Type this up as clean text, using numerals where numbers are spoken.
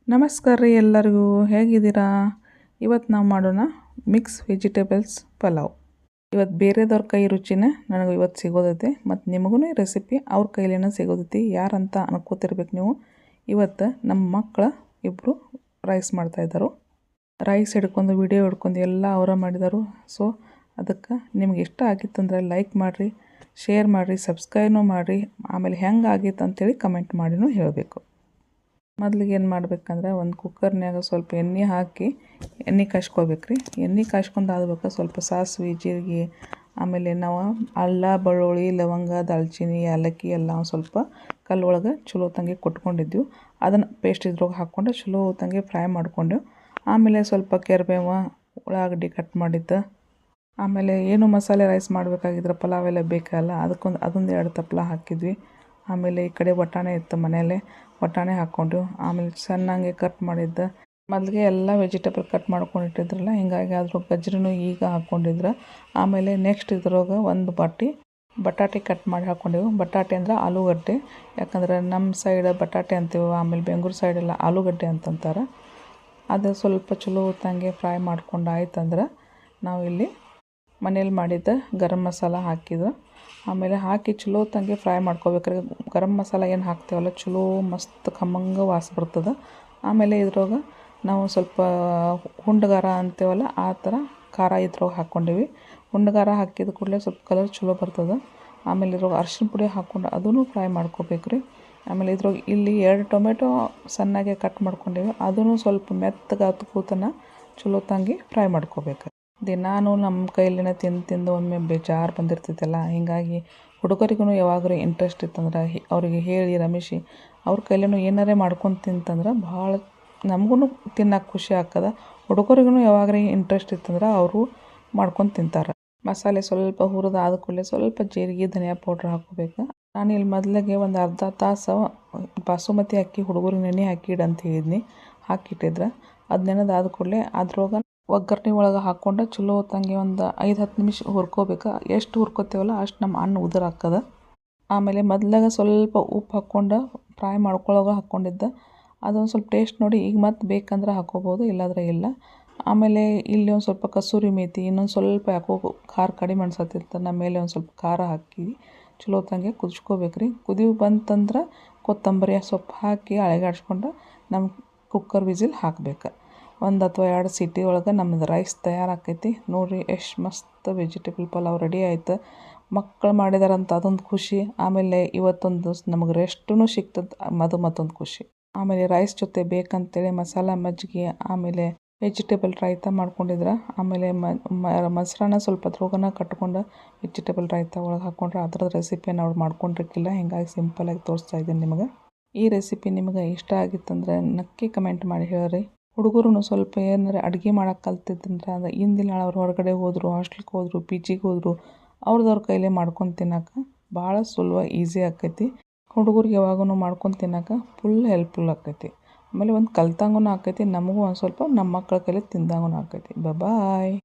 ನಮಸ್ಕಾರ ರೀ ಎಲ್ಲರಿಗೂ, ಹೇಗಿದ್ದೀರಾ? ಇವತ್ತು ನಾವು ಮಾಡೋಣ ಮಿಕ್ಸ್ ವೆಜಿಟೇಬಲ್ಸ್ ಪಲಾವ್. ಇವತ್ತು ಬೇರೆದವ್ರ ಕೈ ರುಚಿನೇ ನನಗೆ ಇವತ್ತು ಸಿಗೋದೈತೆ ಮತ್ತು ನಿಮಗೂ ಈ ರೆಸಿಪಿ ಅವ್ರ ಕೈಲೇನ ಸಿಗೋದೈತಿ. ಯಾರಂತ ಅನ್ಕೋತಿರ್ಬೇಕು ನೀವು. ಇವತ್ತು ನಮ್ಮ ಮಕ್ಕಳು ಇಬ್ಬರು ರೈಸ್ ಮಾಡ್ತಾಯಿದ್ದರು. ರೈಸ್ ಹಿಡ್ಕೊಂಡು ವಿಡಿಯೋ ಹಿಡ್ಕೊಂಡು ಎಲ್ಲ ಅವರ ಮಾಡಿದರು. ಸೊ ಅದಕ್ಕೆ ನಿಮ್ಗೆ ಇಷ್ಟ ಆಗಿತ್ತಂದ್ರೆ ಲೈಕ್ ಮಾಡಿರಿ, ಶೇರ್ ಮಾಡಿರಿ, ಸಬ್ಸ್ಕ್ರೈಬ್ನೂ ಮಾಡಿರಿ. ಆಮೇಲೆ ಹೆಂಗೆ ಆಗಿತ್ತು ಅಂತೇಳಿ ಕಮೆಂಟ್ ಮಾಡಿನೂ ಹೇಳಬೇಕು. ಮೊದಲಿಗೆ ಏನು ಮಾಡ್ಬೇಕಂದ್ರೆ ಒಂದು ಕುಕ್ಕರ್ನ್ಯಾಗ ಸ್ವಲ್ಪ ಎಣ್ಣೆ ಹಾಕಿ ಎಣ್ಣೆ ಕಾಯ್ಸ್ಕೋಬೇಕು ರೀ. ಎಣ್ಣೆ ಕಾಯ್ಸ್ಕೊಂಡು ಆದ್ಬೇಕು ಸ್ವಲ್ಪ ಸಾಸಿವೆ, ಜೀರಿಗೆ, ಆಮೇಲೆ ನಾವು ಅಲ್ಲ, ಬೆಳ್ಳುಳ್ಳಿ, ಲವಂಗ, ದಾಲ್ಚಿನ್ನಿ, ಏಲಕ್ಕಿ ಎಲ್ಲ ಒಂದು ಸ್ವಲ್ಪ ಕಲ್ಲೊಳಗೆ ಚಲೋ ತಂಗಿ ಕೊಟ್ಕೊಂಡಿದ್ವಿ. ಅದನ್ನು ಪೇಸ್ಟ್ ಇದ್ರೊಳಗೆ ಹಾಕ್ಕೊಂಡು ಚಲೋ ತಂಗಿ ಫ್ರೈ ಮಾಡ್ಕೊಂಡು ಆಮೇಲೆ ಸ್ವಲ್ಪ ಕರಿಬೇವು, ಉಳ್ಳಾಗಡ್ಡಿ ಕಟ್ ಮಾಡಿದ್ದು, ಆಮೇಲೆ ಏನು ಮಸಾಲೆ ರೈಸ್ ಮಾಡಬೇಕಾಗಿದ್ರೆ ಪಲಾವೆಲ್ಲ ಬೇಕಲ್ಲ, ಅದೊಂದು 2 ತಪ್ಪಲ ಹಾಕಿದ್ವಿ. ಆಮೇಲೆ ಈ ಕಡೆ ಬಟಾಣಿ ಇತ್ತು ಮನೆಯಲ್ಲೇ, ಬಟಾಣಿ ಹಾಕ್ಕೊಂಡ್ವಿ. ಆಮೇಲೆ ಚೆನ್ನಾಗಿ ಕಟ್ ಮಾಡಿದ್ದು ಮೊದಲಿಗೆ ಎಲ್ಲ ವೆಜಿಟೇಬಲ್ ಕಟ್ ಮಾಡ್ಕೊಂಡಿಟ್ಟಿದ್ರಲ್ಲ, ಹಿಂಗಾಗಿ ಅದ್ರ ಗಜ್ರಿನೂ ಈಗ ಹಾಕ್ಕೊಂಡಿದ್ರೆ. ಆಮೇಲೆ ನೆಕ್ಸ್ಟ್ ಇದ್ರೊಳಗೆ ಒಂದು ಬಟಾಟೆ ಕಟ್ ಮಾಡಿ ಹಾಕ್ಕೊಂಡಿವಿ. ಬಟಾಟೆ ಅಂದ್ರೆ ಆಲೂಗಡ್ಡೆ, ಯಾಕಂದ್ರೆ ನಮ್ಮ ಸೈಡ್ ಬಟಾಟೆ ಅಂತೀವಿ, ಆಮೇಲೆ ಬೆಂಗಳೂರು ಸೈಡೆಲ್ಲ ಆಲೂಗಡ್ಡೆ ಅಂತಂತಾರೆ. ಅದು ಸ್ವಲ್ಪ ಚಲೋ ಹೊತ್ತಂಗೆ ಫ್ರೈ ಮಾಡ್ಕೊಂಡು ಆಯ್ತಂದ್ರೆ ನಾವು ಇಲ್ಲಿ ಮನೇಲಿ ಮಾಡಿದ್ದ ಗರಂ ಮಸಾಲ ಹಾಕಿದ್ದು. ಆಮೇಲೆ ಹಾಕಿ ಚಲೋ ತಂಗಿ ಫ್ರೈ ಮಾಡ್ಕೋಬೇಕ್ರಿ. ಗರಂ ಮಸಾಲ ಏನು ಹಾಕ್ತೇವಲ್ಲ ಚಲೋ ಮಸ್ತ್ ಖಮ್ಮಂಗೆ ವಾಸ ಬರ್ತದೆ. ಆಮೇಲೆ ಇದ್ರೊಳಗೆ ನಾವು ಸ್ವಲ್ಪ ಹುಂಡ್ಗಾರ ಅಂತೇವಲ್ಲ ಆ ಥರ ಖಾರ ಇದ್ರೊಳಗೆ ಹಾಕ್ಕೊಂಡಿವಿ. ಹುಂಡ್ಗಾರ ಹಾಕಿದ ಕೂಡಲೇ ಸ್ವಲ್ಪ ಕಲರ್ ಚಲೋ ಬರ್ತದೆ. ಆಮೇಲೆ ಇದ್ರೊಳಗೆ ಅರ್ಶಿನ ಪುಡಿ ಹಾಕ್ಕೊಂಡು ಅದನ್ನು ಫ್ರೈ ಮಾಡ್ಕೋಬೇಕು ರೀ. ಆಮೇಲೆ ಇದ್ರೊಳಗೆ ಇಲ್ಲಿ 2 ಟೊಮೆಟೊ ಸಣ್ಣಗೆ ಕಟ್ ಮಾಡ್ಕೊಂಡಿವಿ, ಅದನ್ನು ಸ್ವಲ್ಪ ಮೆತ್ತಗೆ ಕೂತನ ಚಲೋ ತಂಗಿ ಫ್ರೈ ಮಾಡ್ಕೋಬೇಕು. ದಿನಾನು ನಮ್ಮ ಕೈಲಿನ ತಿಂದು ಒಮ್ಮೆ ಬೇಜಾರು ಬಂದಿರ್ತೈತಲ್ಲ, ಹೀಗಾಗಿ ಹುಡುಗರಿಗೂ ಯಾವಾಗಲೂ ಇಂಟ್ರೆಸ್ಟ್ ಇತ್ತಂದ್ರೆ ಅವರಿಗೆ ಹೇಳಿ ರಮೇಶಿ ಅವ್ರ ಕೈಲೇನೂ ಏನಾರೇ ಮಾಡ್ಕೊಂಡು ತಿಂತಂದ್ರೆ ಭಾಳ ನಮಗೂ ತಿನ್ನೋಕೆ ಖುಷಿ ಆಗ್ತದೆ. ಹುಡುಗರಿಗೂ ಯಾವಾಗ್ರಿ ಇಂಟ್ರೆಸ್ಟ್ ಇತ್ತಂದ್ರೆ ಅವರು ಮಾಡ್ಕೊಂಡು ತಿಂತಾರೆ. ಮಸಾಲೆ ಸ್ವಲ್ಪ ಹುರಿದಾದ ಕೂಡಲೇ ಸ್ವಲ್ಪ ಜೀರಿಗೆ, ಧನಿಯಾ ಪೌಡ್ರ್ ಹಾಕ್ಕೋಬೇಕು. ನಾನು ಇಲ್ಲಿ ಮೊದಲಿಗೆ ಒಂದು ಅರ್ಧ ತಾಸು ಬಾಸುಮತಿ ಅಕ್ಕಿ ಹುಡುಗರಿಗೆ ನೆನೆ ಹಾಕಿಡು ಅಂತ ಹೇಳಿದ್ನಿ, ಹಾಕಿಟ್ಟಿದ್ರೆ ಅದು ನೆನೆದಾದ ಕೂಡಲೇ ಅದ್ರೊಳಗೆ ಒಗ್ಗರಣೆ ಒಳಗೆ ಹಾಕ್ಕೊಂಡು ಚಲೋ ಹೊತ್ತಂಗೆ ಒಂದು 5-10 ನಿಮಿಷ ಹುರ್ಕೋಬೇಕು. ಎಷ್ಟು ಹುರ್ಕೋತೇವಲ್ಲ ಅಷ್ಟು ನಮ್ಮ ಅನ್ನ ಉದುರು ಹಾಕದ. ಆಮೇಲೆ ಮೊದಲಾಗ ಸ್ವಲ್ಪ ಉಪ್ಪು ಹಾಕ್ಕೊಂಡು ಫ್ರೈ ಮಾಡ್ಕೊಳ್ಳೋವಾಗ ಹಾಕ್ಕೊಂಡಿದ್ದೆ, ಅದೊಂದು ಸ್ವಲ್ಪ ಟೇಸ್ಟ್ ನೋಡಿ ಈಗ ಮತ್ತೆ ಬೇಕಂದ್ರೆ ಹಾಕ್ಕೋಬೋದು, ಇಲ್ಲಾಂದ್ರೆ ಇಲ್ಲ. ಆಮೇಲೆ ಇಲ್ಲಿ ಒಂದು ಸ್ವಲ್ಪ ಕಸೂರಿ ಮೇಥಿ, ಇನ್ನೊಂದು ಸ್ವಲ್ಪ ಯಾಕೋ ಖಾರ ಕಡಿಮೆ ಅನ್ಸತ್ತಿತ್ತು, ನಮ್ಮ ಮೇಲೆ ಒಂದು ಸ್ವಲ್ಪ ಖಾರ ಹಾಕಿ ಚಲೋ ಹೊತ್ತಂಗೆ ಕುದಿಸ್ಕೋಬೇಕು ರೀ. ಕುದಿ ಬಂತಂದ್ರೆ ಕೊತ್ತಂಬರಿ ಸೊಪ್ಪು ಹಾಕಿ ಅಳಗಾಡಿಸ್ಕೊಂಡು ನಮ್ಮ ಕುಕ್ಕರ್ ವಿಸಿಲ್ ಹಾಕ್ಬೇಕು. 1 ಅಥವಾ 2 ಸೀಟಿ ಒಳಗೆ ನಮ್ಮದು ರೈಸ್ ತಯಾರಾಕೈತಿ. ನೋಡಿರಿ ಎಷ್ಟು ಮಸ್ತ್ ವೆಜಿಟೇಬಲ್ ಪಲಾವ್ ರೆಡಿ ಆಯ್ತು. ಮಕ್ಕಳು ಮಾಡಿದಾರಂತ ಅದೊಂದು ಖುಷಿ. ಆಮೇಲೆ ಇವತ್ತೊಂದು ನಮಗೆ ರೆಸ್ಟೂ ಸಿಗ್ತದೆ, ಮತ್ತೊಂದು ಖುಷಿ. ಆಮೇಲೆ ರೈಸ್ ಜೊತೆ ಬೇಕಂತೇಳಿ ಮಸಾಲ ಮಜ್ಜಿಗೆ, ಆಮೇಲೆ ವೆಜಿಟೇಬಲ್ ರಾಯ್ತ ಮಾಡ್ಕೊಂಡಿದ್ರೆ, ಆಮೇಲೆ ಮೊಸರನ್ನ ಸ್ವಲ್ಪ ಅದ್ರೊಳಗನ ಕಟ್ಕೊಂಡು ವೆಜಿಟೇಬಲ್ ರಾಯ್ತ ಒಳಗೆ ಹಾಕ್ಕೊಂಡ್ರೆ ಅದ್ರದ್ದು ರೆಸಿಪಿಯನ್ನು ಅವ್ರು ಮಾಡ್ಕೊಂಡಿರ್ಕಿಲ್ಲ, ಹೀಗಾಗಿ ಸಿಂಪಲಾಗಿ ತೋರಿಸ್ತಾ ಇದ್ದೀನಿ ನಿಮಗೆ. ಈ ರೆಸಿಪಿ ನಿಮಗೆ ಇಷ್ಟ ಆಗಿತ್ತಂದ್ರೆ ನಕ್ಕಿ ಕಮೆಂಟ್ ಮಾಡಿ ಹೇಳ್ರಿ. ಹುಡುಗರು ಸ್ವಲ್ಪ ಏನಾರು ಅಡುಗೆ ಮಾಡೋಕೆ ಕಲ್ತಿದ್ದಂದ್ರೆ ಅದು ಇಂದಿನ ಅವ್ರು ಹೊರಗಡೆ ಹೋದರು, ಹಾಸ್ಟೆಲ್ಗೆ ಹೋದರು, ಪಿ ಜಿಗೆ ಹೋದರು, ಅವ್ರ ಕೈಲೇ ಮಾಡ್ಕೊಂಡು ತಿನ್ನೋಕೆ ಭಾಳ ಸುಲಭ ಈಸಿ ಆಕೈತಿ. ಹುಡುಗರಿಗೆ ಯಾವಾಗೂ ಮಾಡ್ಕೊಂಡು ತಿನ್ನೋಕೆ ಫುಲ್ ಹೆಲ್ಪ್ಫುಲ್ ಆಕೈತಿ. ಆಮೇಲೆ ಒಂದು ಕಲ್ತಂಗೂ ಆಕೈತಿ, ನಮಗೂ ಒಂದು ಸ್ವಲ್ಪ ನಮ್ಮ ಮಕ್ಕಳ ಕೈಲಿ ತಿಂದಂಗೂ ಆಕೈತಿ. ಬಾಯ್.